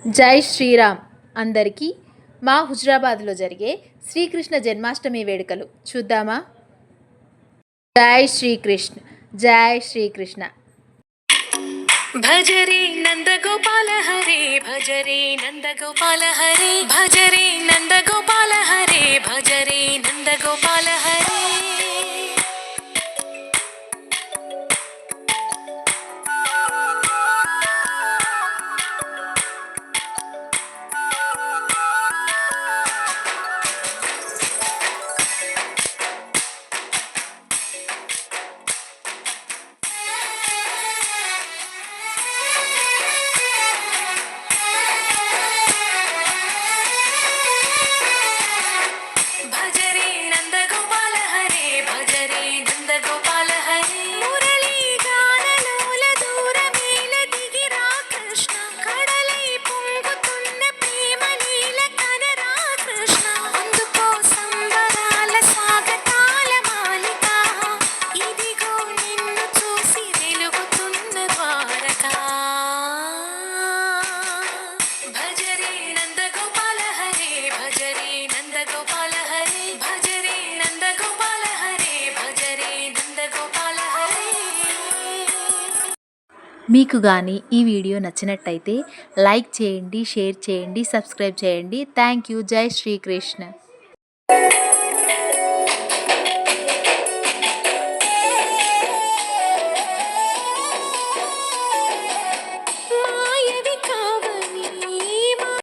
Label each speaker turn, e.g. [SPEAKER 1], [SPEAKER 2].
[SPEAKER 1] జై శ్రీరామ్ అందరికీ మా హుజరాబాద్లో జరిగే శ్రీకృష్ణ జన్మాష్టమి వేడుకలు చూద్దామా. జై శ్రీకృష్ణ, జై శ్రీకృష్ణ.
[SPEAKER 2] భజరే నందగోపాల హరే, భజరే నందగోపాల హరే, భజరే నందగోపాల హరే, భజరే నందగోపాల హరే.
[SPEAKER 1] మీకు కానీ ఈ వీడియో నచ్చినట్టయితే లైక్ చేయండి, షేర్ చేయండి, సబ్స్క్రైబ్ చేయండి. Thank you. జై శ్రీకృష్ణ.